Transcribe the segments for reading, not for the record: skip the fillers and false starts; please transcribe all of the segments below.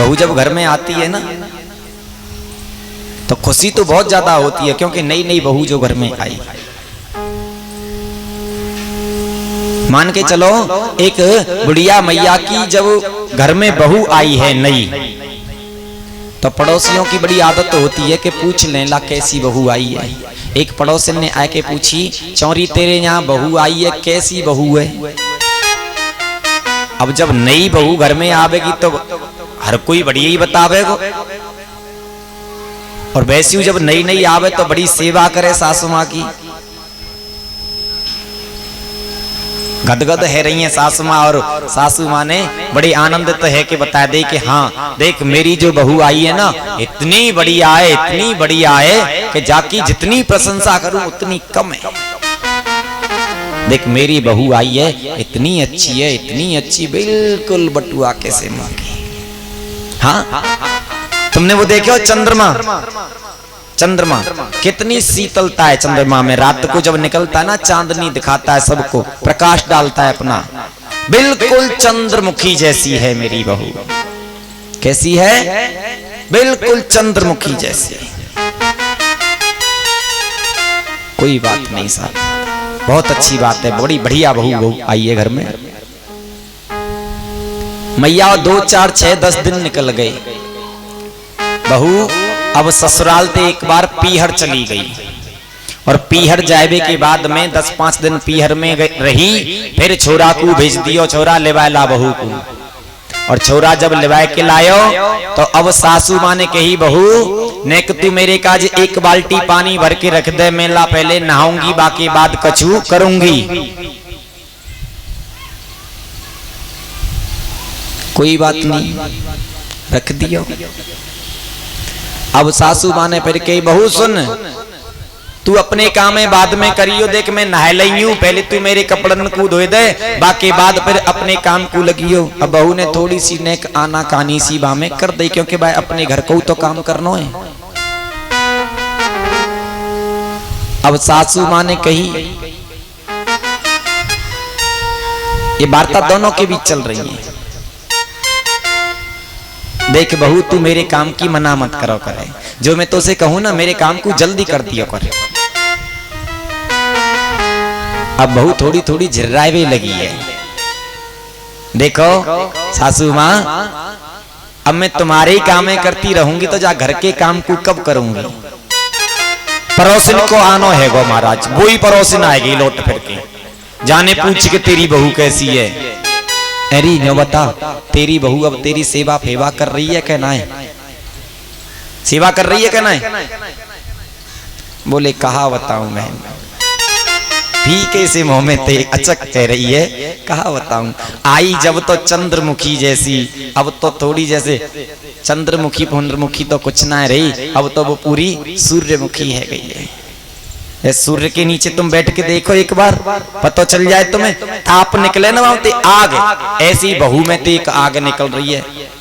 बहू जब घर में आती है ना तो खुशी तो बहुत ज्यादा होती है, क्योंकि नई नई बहू जो घर में आई। मान के चलो एक बुढ़िया मैया की जब घर में बहू आई है नई, तो पड़ोसियों की बड़ी आदत होती है कि पूछ लें ला कैसी बहू आई है। एक पड़ोसन ने आके पूछी, चौरी तेरे यहाँ बहू आई है, कैसी बहू है? अब जब नई बहू घर में आवेगी तो हर कोई बढ़िया ही बतावेगा, और वैसी जब नई नई आवे तो बड़ी सेवा करे सासू माँ की। गदगद है रही है सासू माँ, और सासू माँ ने बड़ी आनंदित है कि बता दे कि हाँ देख मेरी जो बहू आई है ना इतनी बढ़िया है, इतनी बढ़िया है कि जाकी जितनी प्रशंसा करूं उतनी कम है। देख मेरी बहू आई है इतनी अच्छी है, इतनी अच्छी, बिल्कुल बटुआ कैसे मांगी। हाँ तुमने वो देखो चंद्रमा, चंद्रमा कितनी शीतलता है चंद्रमा में। रात को जब निकलता है ना चांदनी दिखाता है सबको, प्रकाश डालता है अपना, बिल्कुल चंद्रमुखी जैसी है मेरी बहू। कैसी है? बिल्कुल चंद्रमुखी जैसी। कोई बात नहीं साहब, बहुत अच्छी बात है, बड़ी बढ़िया बहू आई है घर में। मैया 2 4 6 10 दिन निकल गए, बहू अब ससुराल ते एक बार पीहर चली गई, और पीहर जाए के बाद में 10-5 दिन पीहर में रही, फिर छोरा को भेज दियो, छोरा लेवाए ला बहू को। और छोरा जब लेवाए के लायो तो अब सासू माँ ने कही, बहू ने कि तू मेरे काज 1 बाल्टी पानी भर के रख दे, मैं ला पहले नहाऊंगी बाकी बाद कछु करूंगी। कोई बात नहीं, रख दियो। अब सासू माँ ने फिर कही, बहू सुन तू अपने काम में बाद में करियो, देख मैं नहा लई हूं, पहले तू मेरे कपड़न को धोए दे बाकी बाद फिर अपने काम को लगियो। अब बहू ने थोड़ी सी नेक आना कानी सी बामें कर दी, क्योंकि भाई अपने घर को तो काम करना है। अब सासू माँ ने कही, ये वार्ता दोनों के बीच चल रही है, देख बहू तू मेरे काम की मना मत करो करे, जो मैं तो से कहूं ना मेरे काम को जल्दी कर दियो करे। अब बहू थोड़ी थोड़ी झिर्रावे लगी है, देखो सासू माँ अब मैं तुम्हारे ही कामें करती रहूंगी तो जा घर के काम को कब करूंगी? पड़ोसिन को आनो है गो महाराज, वो ही पड़ोसिन आएगी लौट फिर के, जाने पूछ के तेरी बहू कैसी है। अरे नो बता तेरी बहू अब तेरी सेवा फेवा कर रही है क्या? ना है सेवा कर रही है क्या? ना है। बोले कहा बताऊं मैं, फीके से मुंह में ते अचक कह रही है, कहा बताऊं। आई जब तो चंद्रमुखी जैसी, अब तो थोड़ी जैसे चंद्रमुखी पुंद्रमुखी तो कुछ ना रही, अब तो वो पूरी सूर्यमुखी है गई है। सूर्य के नीचे तुम बैठ के देखो एक बार, पता चल जाए तुम्हें, ताप निकले ना वहां ते आग, ऐसी बहू में ते एक आग निकल रही है।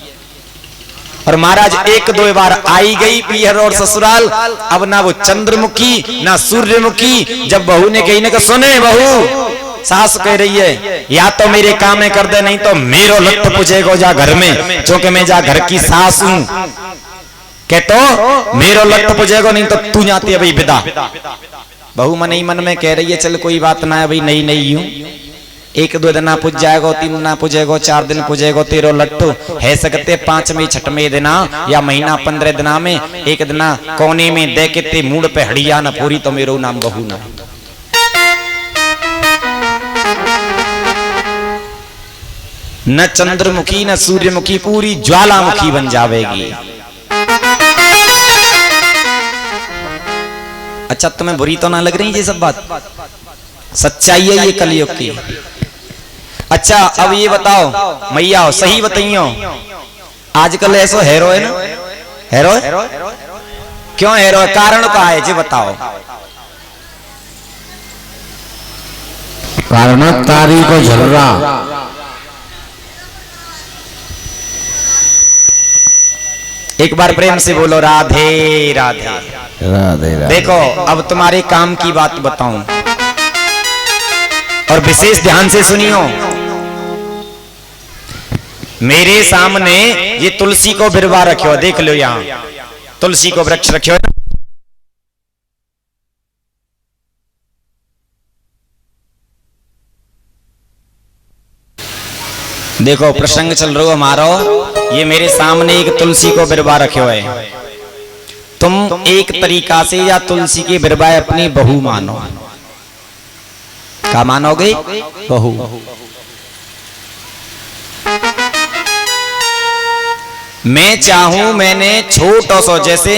और महाराज 1-2 बार आई गई पीहर और ससुराल, अब ना वो चंद्रमुखी ना सूर्यमुखी। जब बहू ने कही ना सुने बहू, सास कह रही है या तो मेरे काम में कर दे, नहीं तो मेरो लत पूछेगो जा घर में, क्योंकि मैं जा घर की सास हूं। कह तो मेरो लत पूछेगो, नहीं तो तू जाती है भाई विदा। बहू मन ही मन में कह रही है चल कोई बात ना है भाई, नई नई हूं, 1-2 दिन पूछ जाएगो, 3 दिन पूछेगो, 4 दिन पूछेगो, तेरो लट्टू है सकते 5वें 6वें दिना या महीना 15 दिना में 1 दिना कोने में दे के ते मूड पे हड़िया न पूरी तो मेरो नाम बहू ना। न चंद्रमुखी न सूर्यमुखी, पूरी ज्वालामुखी बन जावेगी। अच्छा तुम्हें बुरी तो ना लग रही ये सब बात? सच्चाई है ये कलयुग की। अच्छा अब ये बताओ मैया सही बताइयो, आजकल ऐसा हेरो है ना, हेरो क्यों हेरो है? कारण का है जी बताओ। कारण तारी को झलरा, एक बार प्रेम से बोलो राधे राधे राधे राधे। देखो अब तुम्हारे काम की बात बताऊं और विशेष ध्यान से सुनियो। मेरे सामने ये तुलसी को बिरवा रखो, देख लो यहाँ तुलसी को वृक्ष रखो। देखो प्रसंग चल रहा हमारा, ये मेरे सामने एक तुलसी को बिरवा रखो है। तुम एक तरीका से या तुलसी की बिरवा अपनी बहू मानो। क्या मानोगे? बहू। मैं चाहूं, मैंने छोटो सो, जैसे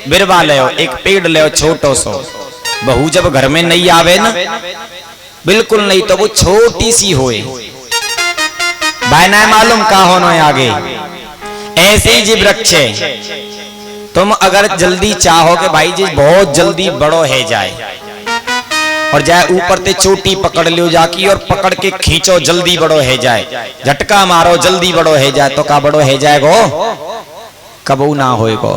बिरवा ले एक पेड़ ले छोटो सो, बहू जब घर में नहीं आवे ना, बिल्कुल नहीं, तो वो छोटी सी होए, भाई ना मालूम का होना है आगे। ऐसे ही जी वृक्ष है, तुम अगर जल्दी चाहो कि भाई जी बहुत जल्दी बड़ो है जाए और जाए ऊपर ते चोटी पकड़ लियो जाकी और पकड़ के खींचो जल्दी बड़ो है जाए, झटका मारो जल्दी बड़ो है जाए, तो का बड़ो है जाएगो? कबू ना होएगो,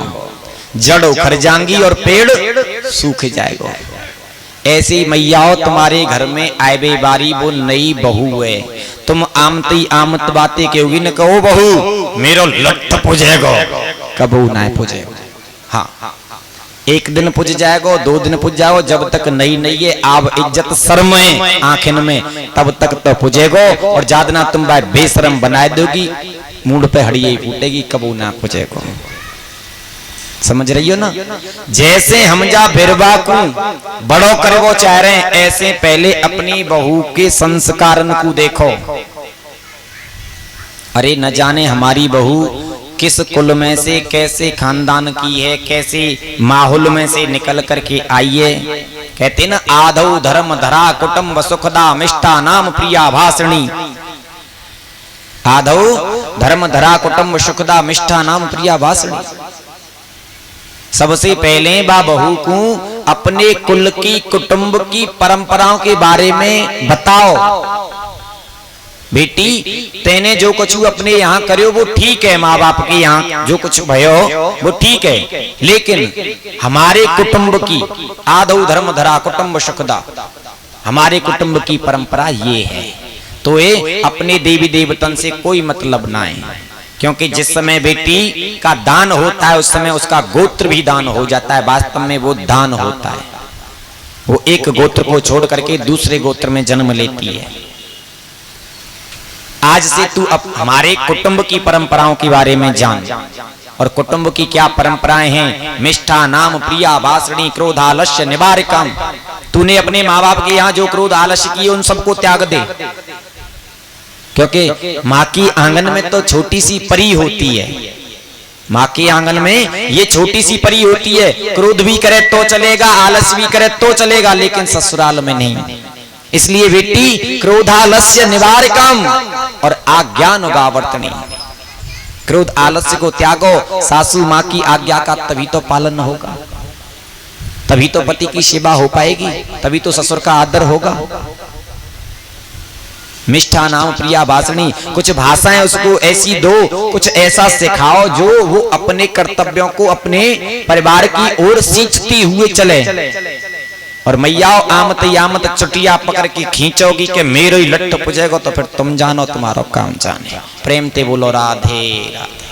जड़ उखड़ जाएंगी और पेड़ सूख जाएगो। ऐसी मैयाओ तुम्हारे घर में आए बारी वो नई बहू है, तुम आमती आमत बातें कहोगी न, कहो बहू मेरो लट्ठ पुजेगो, कबू ना पुजेगो। हाँ, एक दिन पुज जाएगो, 2 दिन पुज जाओ, जब तक नई नई है आप इज्जत शर्म है आंखिन में, तब तक तो पुजेगो। और ज्यादा तुम भाई बेशरम बनाए दोगी, मूड पे हड़िए फूटेगी, कबू ना पुजेगो। समझ रही हो ना? जैसे हम जा बिरवा को बड़ो करवो चाह रहे हैं, ऐसे पहले अपनी बहू के संस्कारन को देखो। अरे न जाने हमारी बहू किस कुल में से, कैसे खानदान की है, कैसे माहौल में से निकल करके आई है। कहते ना, आधौ धर्म धरा कुटुंब सुखदा मिष्ठा नाम प्रिया भाषणी। आधौ धर्म धरा कुटुंब सुखदा मिष्ठा नाम प्रिया भाषणी। सबसे पहले बा बहू को अपने कुल की, कुटुंब की परंपराओं के बारे में बताओ। बेटी तेने जो कुछ अपने यहाँ करो वो ठीक है, माँ बाप के यहाँ जो कुछ भयो वो ठीक है, लेकिन हमारे कुटुंब की, आदौ धर्म धरा कुटुंब सुखदा, हमारे कुटुंब की परंपरा ये है। तो ये अपने देवी देवतन से कोई मतलब ना है, क्योंकि जिस समय बेटी का दान होता है उस समय उसका गोत्र भी दान हो जाता है। वास्तव में वो दान होता है, वो एक गोत्र को छोड़ करके दूसरे गोत्र में जन्म लेती है। आज से तू अब हमारे कुटुंब की परंपराओं के बारे में जान, और कुटुंब की क्या परंपराएं हैं। मिष्ठा नाम प्रिया भाषणी क्रोध आलस्य निवारकम। तूने अपने माँ बाप के यहाँ जो क्रोध आलस्य किए उन सबको त्याग दे, क्योंकि माँ की आंगन में तो छोटी सी परी होती है। माँ के आंगन में ये छोटी सी परी होती है, क्रोध भी करे तो चलेगा, आलस्य भी करे तो चलेगा, लेकिन ससुराल में नहीं। इसलिए बेटी क्रोधालस्य निवारकम और आज्ञानुगावर्तनी, क्रोध आलस्य को त्यागो। सासू माँ की आज्ञा का तभी तो पालन होगा, तभी तो पति की सेवा हो पाएगी, तभी तो ससुर का आदर होगा। मिष्ठा नाम प्रिया भाषणी, कुछ भाषाएं उसको ऐसी दो, कुछ ऐसा सिखाओ जो वो अपने कर्तव्यों को अपने परिवार की ओर सींचती हुए चले। और मैयाओ आमत यामत चुटिया पकड़ के खींचोगी कि मेरो ही लट्ठ पुजेगो, तो फिर तुम जानो तुम्हारा काम जाने। प्रेम ते बोलो राधे राधे।